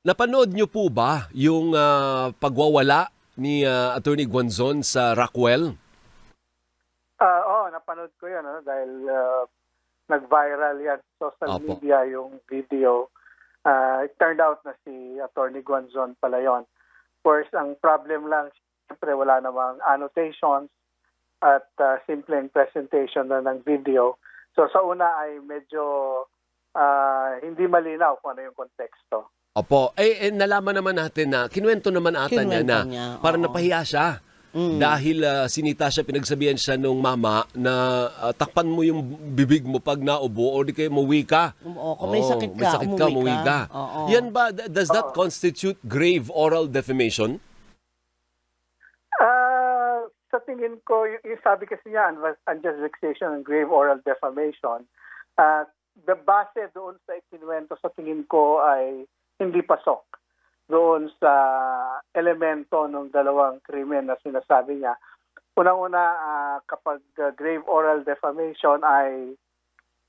Napanood niyo po ba yung pagwawala ni Attorney Guanzon sa Rockwell? Oo, napanood ko yun dahil nag-viral yan sa social Opo. media yung video. It turned out na si Attorney Guanzon pala yun. First, ang problem lang, siyempre wala namang annotations at simpleng presentation na ng video. So sa una ay medyo hindi malinaw kung ano yung konteksto. Opo. Nalaman naman natin na, kinuwento naman ata niya Kinuwento na niya, parang oo. napahiya siya. Dahil sinita siya, pinagsabihan siya nung mama na takpan mo yung bibig mo pag naubo o di kayo umuwi ka. Oo, kung may sakit ka, umuwi ka. Oo. Yan ba, does that constitute grave oral defamation? Sa tingin ko, yung sabi kasi niya, unjust vexation and grave oral defamation, the base doon sa ikinuwento sa tingin ko ay hindi pasok doon sa elemento ng dalawang krimen na sinasabi niya. Unang-una, kapag grave oral defamation ay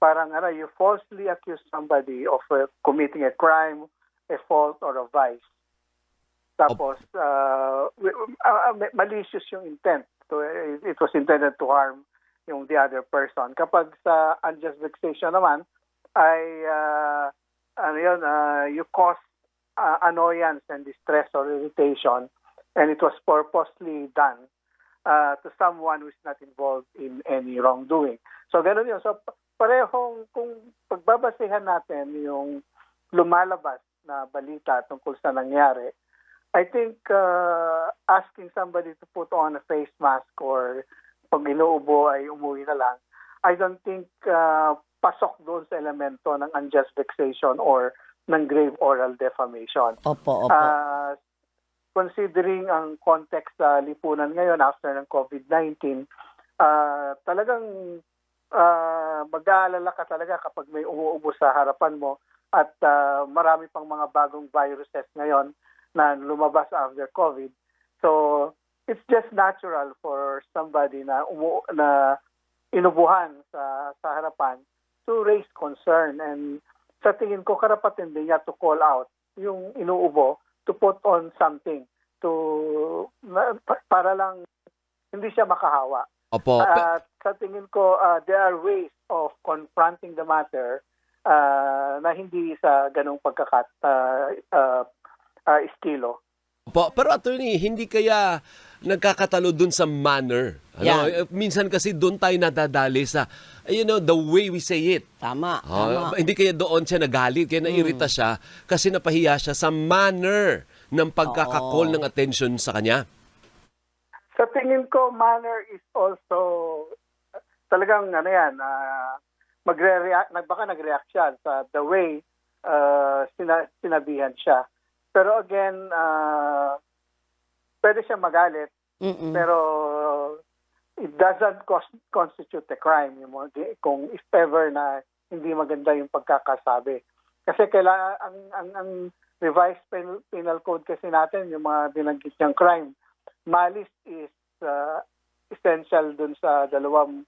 parang you falsely accuse somebody of committing a crime, a fault, or a vice. Tapos, malicious yung intent. So, it was intended to harm yung the other person. Kapag sa unjust vexation naman, ay you cause annoyance and distress or irritation, and it was purposely done to someone who is not involved in any wrongdoing. So, ganun yun. So, parehong, kung pagbabasehan natin yung lumalabas na balita tungkol sa nangyari, I think asking somebody to put on a face mask or pag inuubo ay umuwi na lang, I don't think pasok doon sa elemento ng unjust vexation or ng grave oral defamation. Opo. Considering ang context sa lipunan ngayon after ng COVID-19, talagang mag-aalala ka talaga kapag may umuubo sa harapan mo at marami pang mga bagong viruses ngayon na lumabas after COVID. So, it's just natural for somebody na inubuhan sa harapan to raise concern. And sa tingin ko, karapatan din niya to call out yung inuubo, to put on something para lang hindi siya makahawa. Opo. At sa tingin ko, there are ways of confronting the matter na hindi sa ganong estilo. Pero attorney, hindi kaya nagkakatalo dun sa manner? Yeah. Minsan kasi dun tayo nadadali sa, the way we say it. Tama. Hindi kaya doon siya nagalit, kaya nairita siya kasi napahiya siya sa manner ng pagkakakol ng attention sa kanya. Sa tingin ko, manner is also talagang baka nag-react siya sa the way sinabihan siya. Pero again, pwede siya magalit, pero it doesn't constitute a crime kung if ever na hindi maganda yung pagkakasabi. Kasi kailangan ang revised penal code kasi natin, yung mga binanggit niyang crime, malice is essential dun sa dalawang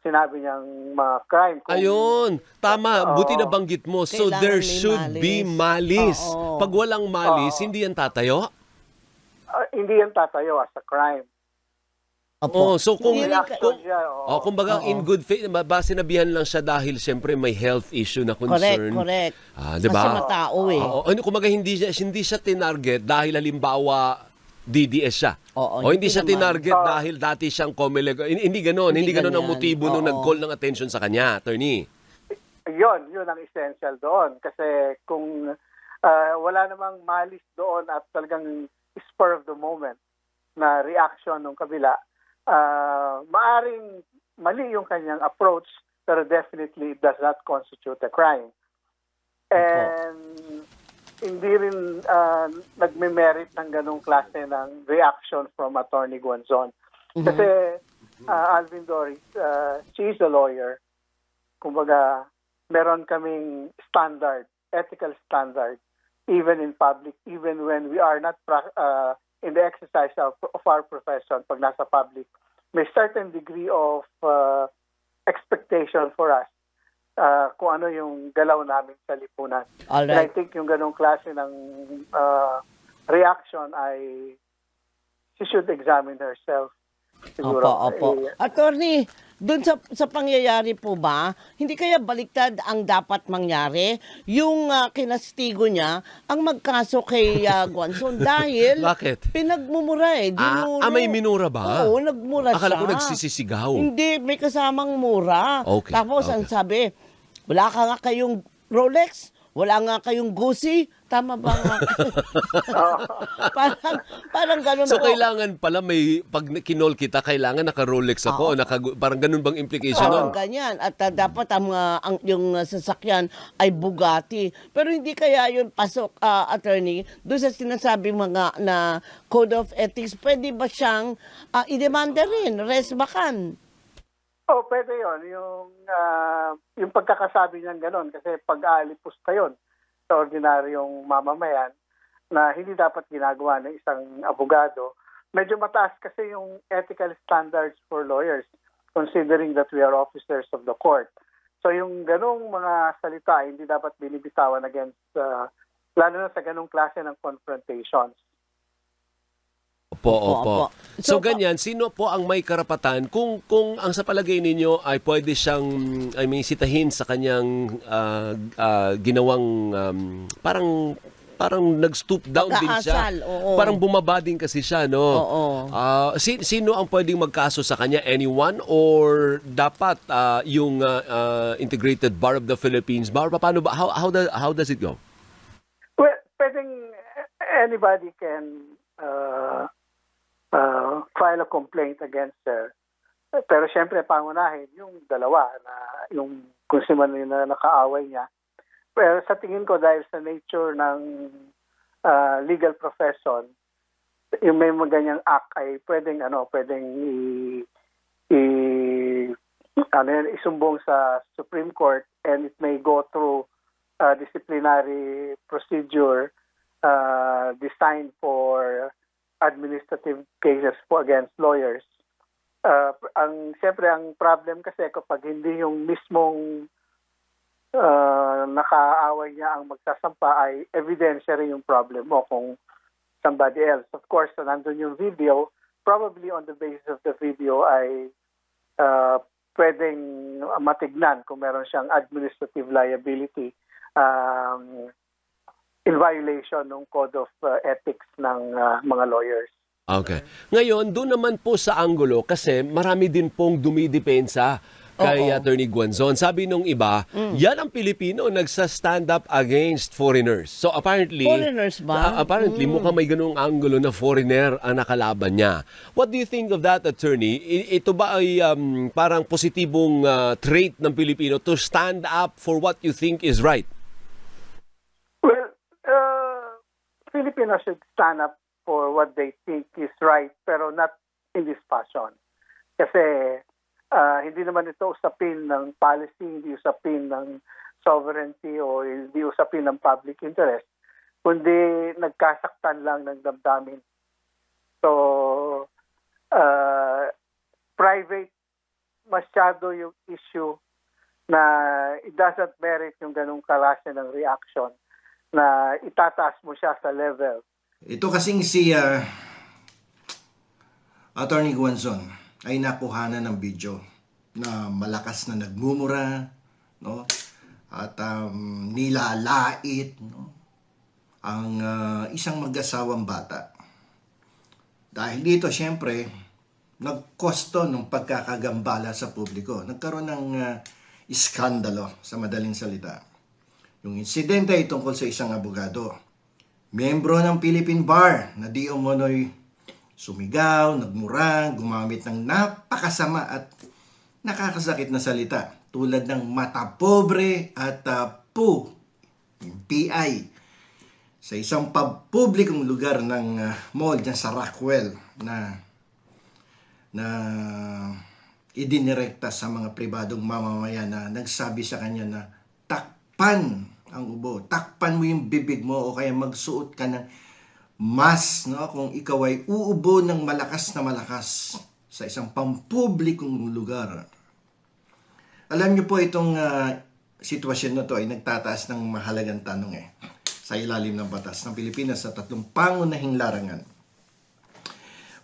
sinabi niyang mga crime. Ayun, tama. Buti na banggit mo. So Kailangan there may should be malice. Oo. Pag walang malice, hindi yan tatayo? Hindi yan tatayo as a crime. Opo. So kung Reaction siya, kumbaga in good faith, sinabihan lang siya dahil siyempre may health issue na concern. Correct. Diba? Kasi matao eh. Kumbaga hindi siya tinarget dahil halimbawa DDS siya. Oo, Hindi siya naman. tinarget dahil dati siyang COMELEC. Hindi ganoon. Hindi ganoon ang ganyan. motibo nung Oo. nag-call ng attention sa kanya, attorney. Yun ang essential doon. Kasi kung wala namang malice doon at talagang spur of the moment na reaction ng kabila, maaring mali yung kanyang approach, pero definitely it does not constitute a crime. And hindi rin nagme-merit ng ganong klase ng reaction from Attorney Guanzon. Kasi Alvin Doris, she is a lawyer. Kumbaga, meron kaming ethical standard, even in public, even when we are not in the exercise of our profession, pag nasa public, may certain degree of expectation for us kung ano yung galaw namin sa lipunan. And I Alright. think yung ganong klase ng reaction ay she should examine herself. Siguro. Opo. Attorney, dun sa pangyayari po ba, hindi kaya baliktad ang dapat mangyari? Yung kinastigo niya, ang magkaso kay Guanzon dahil Bakit? pinagmumura dinuro. May minura ba? Oo, nagmura Akala siya. ko nagsisisigaw. Hindi, may kasamang mura. Okay, Tapos ang okay. sabi, wala ka nga kayong Rolex, wala nga kayong Gucci. Tama ba nga? parang ganun So po. kailangan pala pag kinol kita, kailangan naka-Rolex ako, parang ganun bang implication nun? Ganyan. At dapat yung sasakyan ay Bugatti. Pero hindi kaya yun pasok, attorney, doon sa sinasabi mga na Code of Ethics, pwede ba siyang idemanda rin, res bakan? Pwede yun. Yung pagkakasabi niyan gano'n, kasi pag-aalipusta yun sa ordinaryong mamamayan na hindi dapat ginagawa ng isang abogado. Medyo mataas kasi yung ethical standards for lawyers, considering that we are officers of the court. So yung ganong mga salita ay hindi dapat binibitawan against, lalo na sa ganong klase ng confrontations. Opo. So So, ganyan, sino po ang may karapatan kung ang sa palagay ninyo ay pwede siyang may sitahin sa kanyang ginawang parang nag-stoop down din siya. Pag-aasal, oo. Parang bumaba din kasi siya, no? Oo. Sino ang pwedeng magkaso sa kanya? Anyone? Or dapat yung Integrated Bar of the Philippines Bar? Paano ba? How does it go? Well, pwedeng anybody can file a complaint against her. Pero syempre, pangunahin yung dalawa na yung kung sino man yung nakaaway niya. Pero sa tingin ko, dahil sa nature ng legal profession, yung may mga ganyang act ay pwedeng isumbong sa Supreme Court, and it may go through disciplinary procedure designed for administrative cases against lawyers. Siyempre, ang problem kasi kapag hindi yung mismong nakaaway niya ang magsasampa, ay evidensya rin yung problem mo kung somebody else. Of course, nandun yung video, probably on the basis of the video ay pwedeng matignan kung meron siyang administrative liability in violation ng Code of Ethics ng mga lawyers. Okay. Ngayon, doon naman po sa anggulo, kasi marami din pong dumidepensa kay Attorney Guanzon. Sabi nung iba, yan ang Pilipino nagsa-stand up against foreigners. So apparently, Foreigners ba? Apparently, mukhang may ganung anggulo na foreigner ang nakalaban niya. What do you think of that, Attorney? Ito ba ay parang positibong trait ng Pilipino to stand up for what you think is right? Well, Filipinos should stand up for what they think is right, pero not in this fashion. Kasi hindi naman ito usapin ng policy, hindi usapin ng sovereignty o hindi usapin ng public interest, kundi nagkasaktan lang ng damdamin. So, private masyado yung issue na it doesn't merit yung ganung klase ng reaction na itataas mo siya sa level. Ito kasing si Attorney Guanzon ay nakuhanan ng video na malakas na nagmumura, no? At nilalait, no? Ang isang mag-asawang bata. Dahil dito, syempre, nagkosto ng pagkakagambala sa publiko. Nagkaroon ng iskandalo, sa madaling salita. Yung insidente ay tungkol sa isang abogado, miyembro ng Philippine Bar, na di umano'y sumigaw, nagmura, gumamit ng napakasama at nakakasakit na salita tulad ng mata pobre at yung PI sa isang publikong lugar ng mall dyan sa Rockwell na idinirekta sa mga pribadong mamamayan na nagsabi sa kanya na takpan ang ubo, takpan mo yung bibig mo o kaya magsuot ka ng mask, no? Kung ikaw ay uubo ng malakas na malakas sa isang pampublikong lugar. Alam niyo po itong sitwasyon na to ay nagtataas ng mahalagang tanong sa ilalim ng batas ng Pilipinas sa tatlong pangunahing larangan.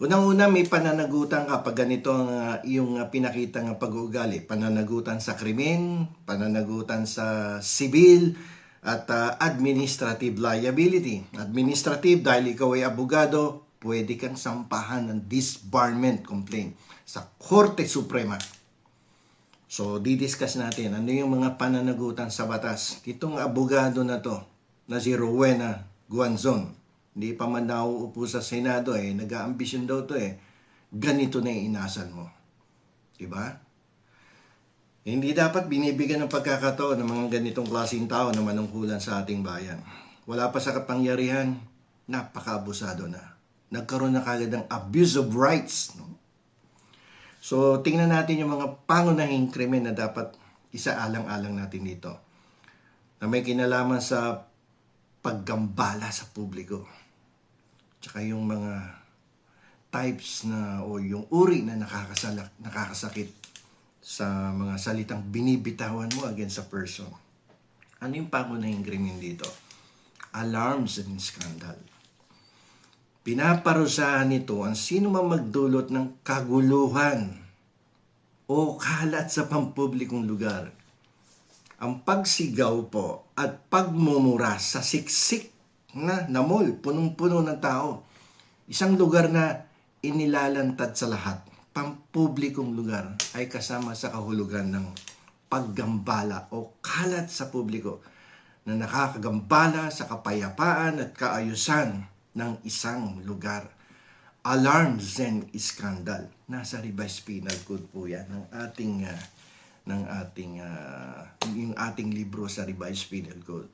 Unang-una, may pananagutan kapag ganito ang iyong pinakitang pag-uugali. Pananagutan sa krimen, pananagutan sa sibil, at administrative liability. Administrative, dahil ikaw ay abogado, pwede kang sampahan ng disbarment complaint sa Korte Suprema. So, didiscuss natin ano yung mga pananagutan sa batas. Itong abogado na to, na si Rowena Guanzon, hindi pa man nauupo sa Senado nag-aambisyon daw to ganito na yung inasan mo. Diba? Hindi dapat binibigyan ng pagkakataon ng mga ganitong klaseng tao na manungkulan sa ating bayan. Wala pa sa kapangyarihan, napaka-abusado na. Nagkaroon na kagad ng abuse of rights. No? So, tingnan natin yung mga pangunahing krimen na dapat isaalang-alang natin dito. Na may kinalaman sa paggambala sa publiko. Tsaka yung mga types na o yung uri na nakakasakit sa mga salitang binibitawan mo against a person. Ano yung pangunahing krimen dito? Alarms and scandal. Pinaparusahan nito ang sino man magdulot ng kaguluhan o kalat sa pampublikong lugar. Ang pagsigaw po at pagmumura sa siksik na mall, punong-puno ng tao. Isang lugar na inilalantad sa lahat, pampublikong lugar, ay kasama sa kahulugan ng paggambala o kalat sa publiko na nakakagambala sa kapayapaan at kaayusan ng isang lugar. Alarms and scandal. Nasa revised penal code po yan ng ating libro sa revised penal code.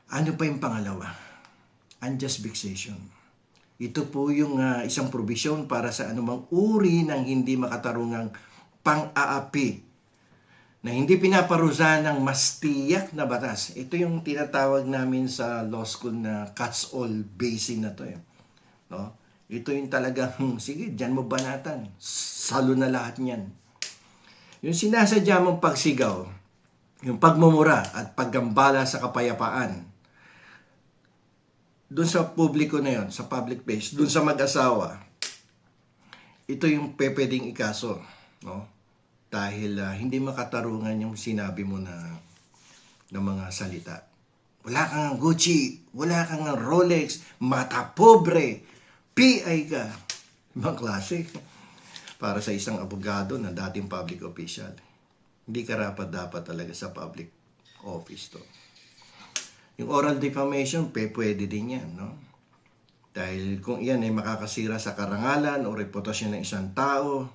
Ano pa yung pangalawa? Unjust vexation. Ito po yung isang probisyon para sa anumang uri ng hindi makatarungang pang-aapi na hindi pinaparusahan ng mas tiyak na batas. Ito yung tinatawag namin sa law school na catch-all basin na to. No? Ito yung talagang, sige, dyan mo banatan. Salo na lahat niyan. Yung sinasadya mong pagsigaw, yung pagmumura at paggambala sa kapayapaan, doon sa publiko na yon, sa public place, doon sa mag-asawa, ito yung pwedeng ikaso, no? Dahil hindi makatarungan yung sinabi mo na mga salita. Wala kang Gucci, wala kang Rolex, mata pobre, PI ka. Ibang klase. Para sa isang abogado na dating public official. Hindi karapat-dapat talaga sa public office to. Yung oral defamation, pwede din yan, no? Dahil kung iyan ay makakasira sa karangalan o reputasyon ng isang tao,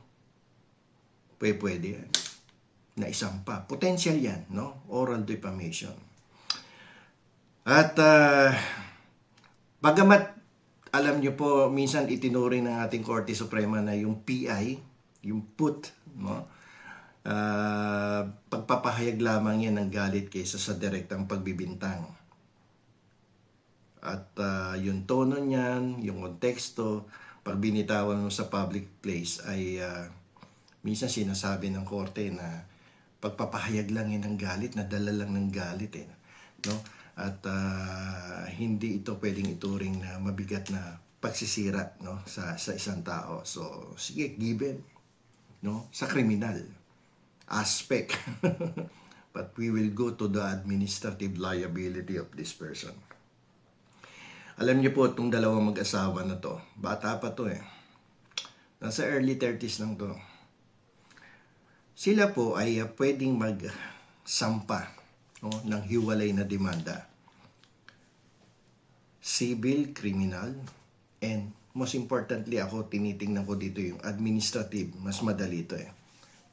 pwede yan. Na isang pa. Potential yan, no? Oral defamation. At, bagamat, alam nyo po, minsan itinuring ng ating Korte Suprema na yung PI, yung put, no? Pagpapahayag lamang yan ng galit kaysa sa direktang pagbibintang. At yung tono niyan, yung konteksto, pag binitawan mo sa public place ay minsan sinasabi ng korte na pagpapahayag lang yan ng galit, nadala lang ng galit no? At hindi ito pwedeng ituring na mabigat na pagsisira, no? sa isang tao. So sige, given, no? Sa criminal aspect. But we will go to the administrative liability of this person. Alam niyo po, itong dalawang mag-asawa na to, bata pa to nasa early 30s lang to. Sila po ay pwedeng magsampa, no, ng hiwalay na demanda. Civil, criminal, and most importantly ako, tinitingnan ko dito yung administrative. Mas madali ito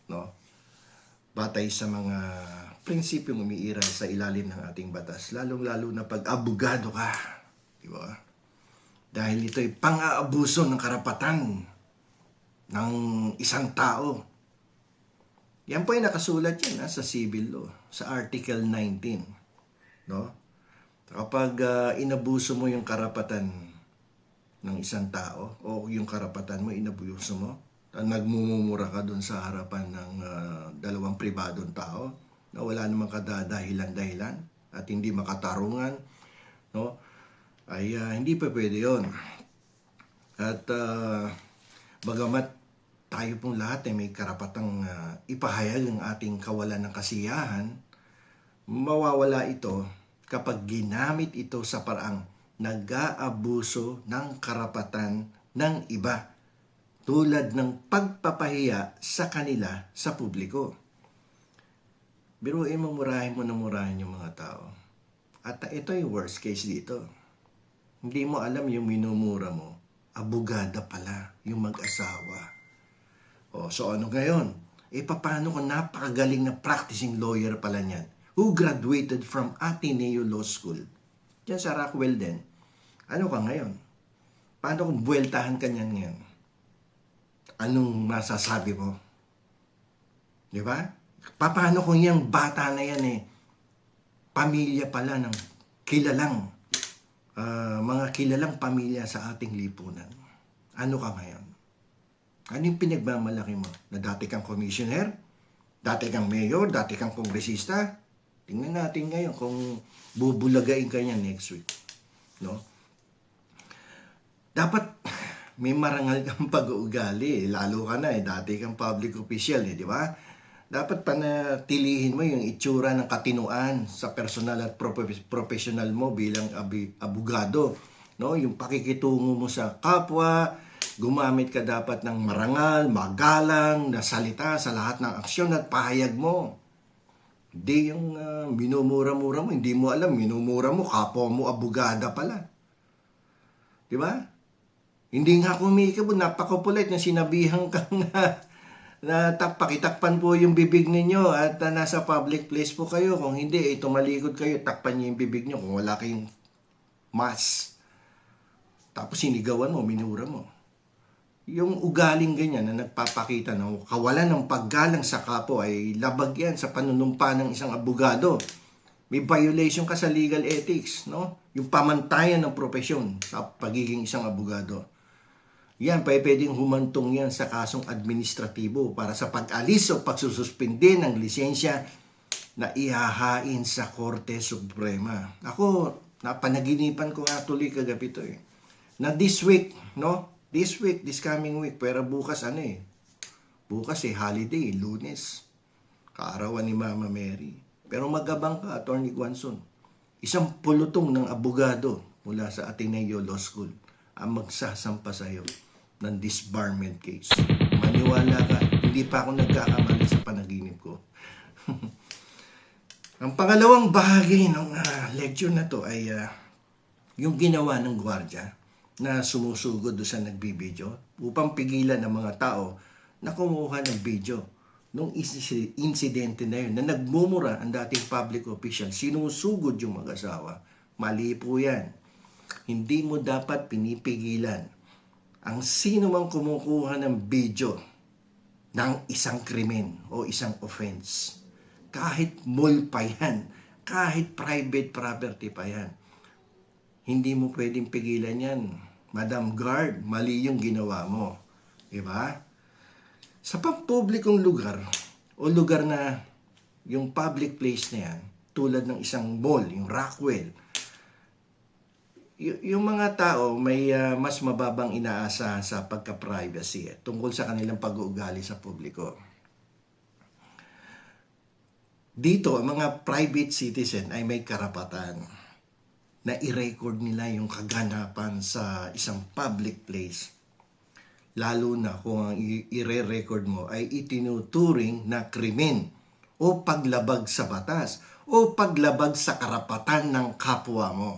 no? Batay sa mga prinsipyong umiiral sa ilalim ng ating batas. Lalong-lalo na pag abogado ka. Diba? Dahil ito ay pang-aabuso ng karapatan ng isang tao. Yan po ay nakasulat yan sa civil law, sa Article 19. No? Kapag inabuso mo yung karapatan ng isang tao, o yung karapatan mo, inabuso mo, nagmumura ka dun sa harapan ng dalawang pribadong tao, na wala namang kadadahilan-dahilan at hindi makatarungan, no? Ay hindi pa pwede yun. At bagamat tayo pong lahat ay may karapatang ipahayag ang ating kawalan ng kasiyahan, mawawala ito kapag ginamit ito sa paraang nag-aabuso ng karapatan ng iba, tulad ng pagpapahiya sa kanila sa publiko. Biruin mo, murahin mo na murahin yung mga tao. At ito yung worst case dito. Hindi mo alam yung minumura mo, abogada pala yung mag-asawa. So ano ngayon? Paano kung napakagaling na practicing lawyer pala niyan, who graduated from Ateneo Law School, diyan sa Rockwell din. Ano ka ngayon? Paano kung buweltahan ka niyan ngayon? Anong masasabi mo? Di ba? Paano kung yung bata na yan pamilya pala ng kilalang, mga kilalang pamilya sa ating lipunan? Ano ka ngayon? Ano yung pinagmamalaki mo? Na dati kang commissioner? Dati kang mayor? Dati kang kongresista? Tingnan natin ngayon kung bubulagain ka niya next week. No? Dapat may marangal kang pag-uugali. Lalo ka na dati kang public official di ba? Dapat panatilihin mo yung itsura ng katinuan sa personal at professional mo bilang abogado. No? Yung pakikitungo mo sa kapwa, gumamit ka dapat ng marangal, magalang na salita sa lahat ng aksyon at pahayag mo. Hindi yung minumura-mura mo, hindi mo alam, minumura mo, kapwa mo abogada pala. Di ba? Hindi nga kumikabo, napakapulit na sinabihan kang na pakitakpan po yung bibig ninyo at nasa public place po kayo. Kung hindi, tumalikod kayo, takpan niyo yung bibig niyo kung wala kayong mask. Tapos sinigawan mo, minura mo. Yung ugaling ganyan na nagpapakita ng kawalan ng paggalang sa kapwa ay labag yan sa panunumpa ng isang abogado. May violation ka sa legal ethics, no? Yung pamantayan ng propesyon sa pagiging isang abogado. Yan, pwedeng humantong yan sa kasong administratibo para sa pag-alis o pagsususpindi ng lisensya na ihahain sa Korte Suprema. Ako, napanaginipan ko nga tuloy kagabi ito na this week, no? This coming week, pero bukas Bukas holiday, Lunes. Kaarawan ni Mama Mary. Pero magabang ka, Attorney Guanzon. Isang pulutong ng abogado mula sa Ateneo Law School ang magsasampa sa iyo ng disbarment case. Maniwala ka, hindi pa ako nagkakamali sa panaginip ko. Ang pangalawang bahagi ng lecture na to ay yung ginawa ng gwardya na sumusugod doon sa nagbibideo upang pigilan ng mga tao na kumuha ng video nung insidente na yun na nagmumura ang dating public official, sinusugod yung mag-asawa. Mali po yan. Hindi mo dapat pinipigilan ang sino mang kumukuha ng video ng isang krimen o isang offense. Kahit mall pa yan, kahit private property pa yan. Hindi mo pwedeng pigilan yan. Madam Guard, mali yung ginawa mo. Diba? Sa pampublikong lugar o lugar na yung public place na yan, tulad ng isang mall, yung Rockwell, yung mga tao may mas mababang inaasa sa pagka-privacy tungkol sa kanilang pag-uugali sa publiko. Dito, ang mga private citizen ay may karapatan na i-record nila yung kaganapan sa isang public place. Lalo na kung ang i-record mo ay itinuturing na krimen o paglabag sa batas o paglabag sa karapatan ng kapwa mo.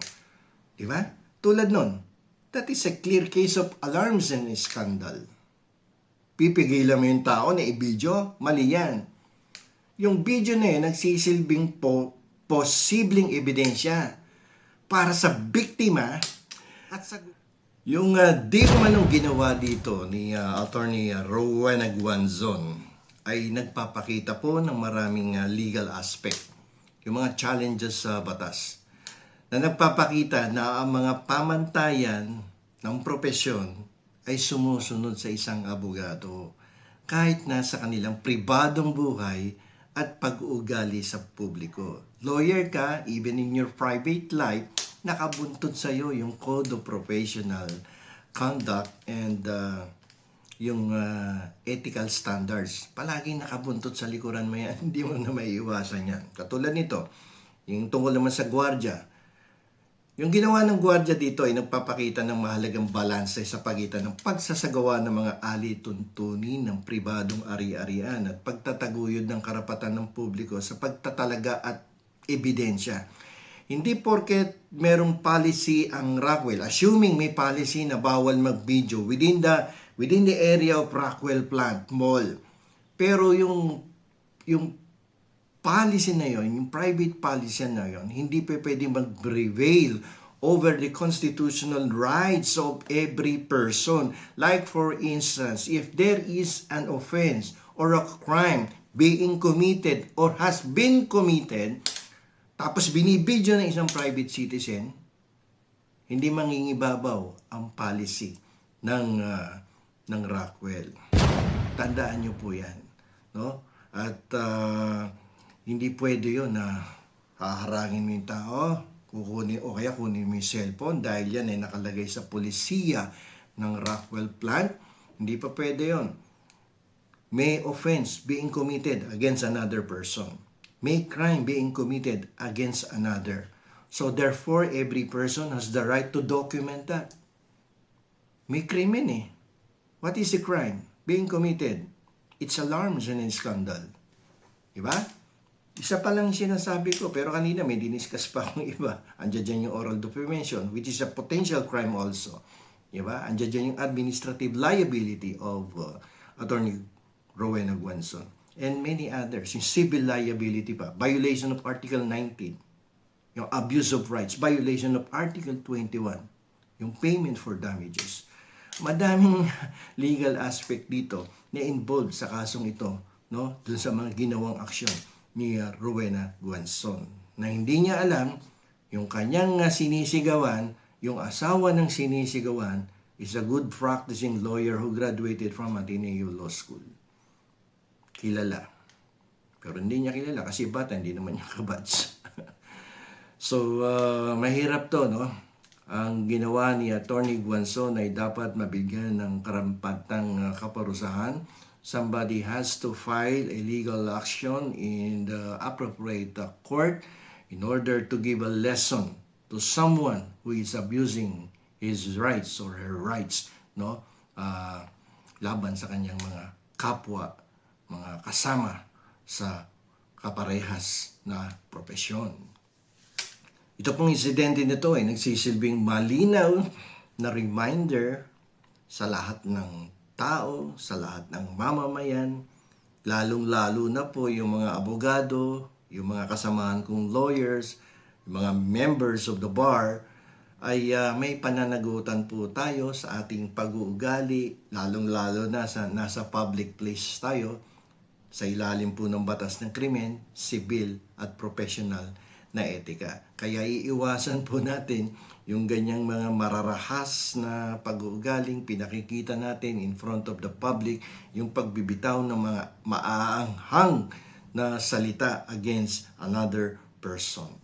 Diba? Tulad nun, that is a clear case of alarms and scandal. Pipigilan mo yung tao na i-video, mali yan. Yung video na yun, nagsisilbing posibleng ebidensya para sa biktima at sa... Yung di manong ginawa dito ni Attorney Rowena Guanzon ay nagpapakita po ng maraming legal aspect. Yung mga challenges sa batas na nagpapakita na ang mga pamantayan ng propesyon ay sumusunod sa isang abogado kahit na sa kanilang pribadong buhay at pag-uugali sa publiko. Lawyer ka, even in your private life, nakabuntod sa'yo yung Code of Professional Conduct and yung ethical standards. Palaging nakabuntot sa likuran mo yan. Hindi mo na maiiwasan yan. Katulad nito, yung tungkol naman sa gwardiya. Yung ginawa ng gwardiya dito ay nagpapakita ng mahalagang balanse sa pagitan ng pagsasagawa ng mga alituntunin ng pribadong ari-arian at pagtataguyod ng karapatan ng publiko sa pagtatalaga at ebidensya. Hindi porket merong policy ang Rockwell, assuming may policy na bawal mag-video within the area of Rockwell Plant Mall. Pero yung policy na yon, yung private policy na yon, hindi pa pwede mag-prevail over the constitutional rights of every person. Like for instance, if there is an offense or a crime being committed or has been committed, tapos binibidyo ng isang private citizen, hindi mangingibabaw ang policy ng Rockwell. Tandaan nyo po yan, no? At hindi pwede yun na haharangin mo yung tao, kukunin o kaya kunin mo yung cellphone dahil yan ay nakalagay sa polisiya ng Rockwell Plant. Hindi pa pwede yun. May offense being committed against another person. May crime being committed against another. So therefore, every person has the right to document that. May krimen eh. What is the crime being committed? It's alarms and scandal. Diba? Isa pa lang sinasabi ko, pero kanina may diniscuss pa akong iba. Andiyan dyan yung oral defamation, which is a potential crime also. Diba? Andiyan dyan yung administrative liability of Attorney Rowena Guanzon. And many others. Yung civil liability pa. Violation of Article 19. Yung abuse of rights. Violation of Article 21. Yung payment for damages. Madaming legal aspect dito na involved sa kasong ito, no? Dun sa mga ginawang aksyon ni Rowena Guanzon. Na hindi niya alam, yung kanyang sinisigawan, yung asawa ng sinisigawan, is a good practicing lawyer who graduated from Ateneo Law School. Kilala. Pero hindi niya kilala kasi bata, hindi naman niya kabats. So, mahirap to, no? Ang ginawa ni Attorney Guanzon ay dapat mabigyan ng karampatang kaparusahan. Somebody has to file a legal action in the appropriate court in order to give a lesson to someone who is abusing his rights or her rights, no? Laban sa kanyang mga kapwa, mga kasama sa kaparehas na propesyon. Ito pong insidente nito ay nagsisilbing malinaw na reminder sa lahat ng tao, sa lahat ng mamamayan, lalong-lalo na po yung mga abogado, yung mga kasamahan kong lawyers, yung mga members of the bar, ay may pananagutan po tayo sa ating pag-uugali, lalong-lalo na nasa public place tayo, sa ilalim po ng batas ng krimen, sibil at professional na etika. Kaya iiwasan po natin yung ganyang mga mararahas na pag-uugaling pinakikita natin in front of the public, yung pagbibitaw ng mga maaanghang na salita against another person.